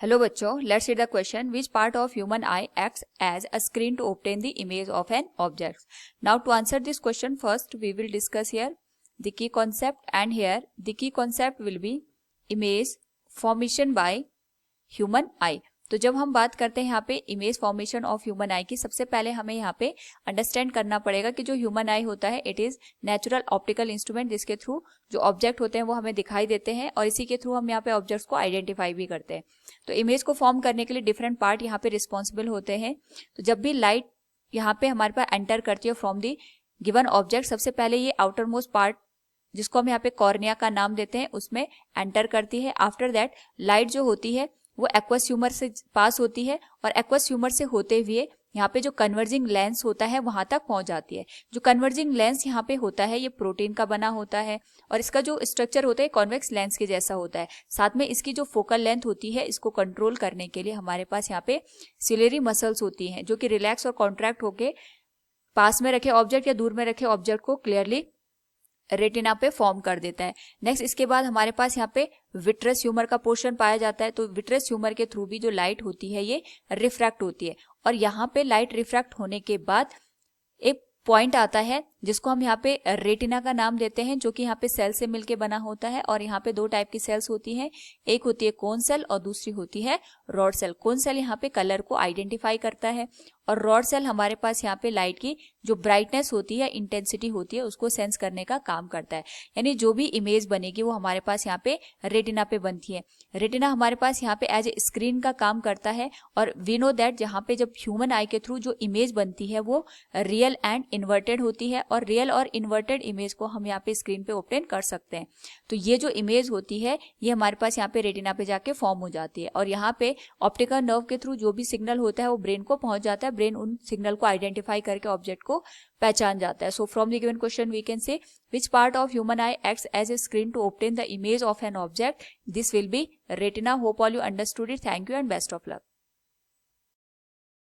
Hello बच्चों, let's read the question. Which part of human eye acts as a screen to obtain the image of an object. Now to answer this question first we will discuss here the key concept, and here the key concept will be image formation by human eye. तो जब हम बात करते हैं यहाँ पे image formation of human आई की, सबसे पहले हमें यहाँ पे अंडरस्टैंड करना पड़ेगा कि जो ह्यूमन आई होता है it is natural optical instrument, जिसके थ्रू जो ऑब्जेक्ट होते हैं वो हमें दिखाई देते हैं और इसी के थ्रू हम यहाँ पे ऑब्जेक्ट्स को आइडेंटिफाई भी करते हैं. तो इमेज को फॉर्म करने के लिए डिफरेंट पार्ट यहाँ पे रिस्पॉन्सिबल होते हैं. तो जब भी लाइट यहाँ पे हमारे पास एंटर करती है फ्रॉम दी गिवन ऑब्जेक्ट, सबसे पहले ये आउटर मोस्ट पार्ट जिसको हम यहाँ पे कॉर्निया का नाम देते हैं उसमें एंटर करती है. आफ्टर दैट लाइट जो होती है वो एक्वस ह्यूमर से पास होती है और एक्वस ह्यूमर से होते हुए यहाँ पे जो कन्वर्जिंग लेंस होता है वहां तक पहुंच जाती है. जो कन्वर्जिंग लेंस यहाँ पे होता है ये प्रोटीन का बना होता है और इसका जो स्ट्रक्चर होता है कॉन्वेक्स लेंस के जैसा होता है. साथ में इसकी जो फोकल लेंथ होती है इसको कंट्रोल करने के लिए हमारे पास यहाँ पे सिलेरी मसल्स होती हैं जो कि रिलैक्स और कॉन्ट्रैक्ट होके पास में रखे ऑब्जेक्ट या दूर में रखे ऑब्जेक्ट को क्लियरली रेटिना पे फॉर्म कर देता है. नेक्स्ट इसके बाद हमारे पास यहाँ पे विट्रस ह्यूमर का पोर्शन पाया जाता है. तो विट्रस ह्यूमर के थ्रू भी जो लाइट होती है ये रिफ्रैक्ट होती है और यहाँ पे लाइट रिफ्रैक्ट होने के बाद एक पॉइंट आता है जिसको हम यहाँ पे रेटिना का नाम देते हैं, जो कि यहाँ पे सेल से मिलके बना होता है. और यहाँ पे दो टाइप की सेल्स होती हैं, एक होती है कोन सेल और दूसरी होती है रॉड सेल. कोन सेल यहाँ पे कलर को आइडेंटिफाई करता है और रॉड सेल हमारे पास यहाँ पे लाइट की जो ब्राइटनेस होती है, इंटेंसिटी होती है, उसको सेंस करने का काम करता है. यानी जो भी इमेज बनेगी वो हमारे पास यहाँ पे रेटिना पे बनती है. रेटिना हमारे पास यहाँ पे एज ए स्क्रीन का काम करता है और वी नो दैट जहाँ पे जब ह्यूमन आई के थ्रू जो इमेज बनती है वो रियल एंड इन्वर्टेड होती है और रियल और इन्वर्टेड इमेज को हम यहाँ पे स्क्रीन पे ऑब्टेन कर सकते हैं. तो ये जो इमेज होती है ये हमारे पास यहाँ पे रेटिना पे जाके फॉर्म हो जाती है और यहाँ पे ऑप्टिकल नर्व के थ्रू जो भी सिग्नल होता है वो ब्रेन को पहुंच जाता है. ब्रेन उन सिग्नल को आइडेंटिफाई करके ऑब्जेक्ट को पहचान जाता है. So from the given question we can say which part of human eye acts as a screen to obtain the image of an object. This will be retina. Hope all you understood it. Thank you and best of luck.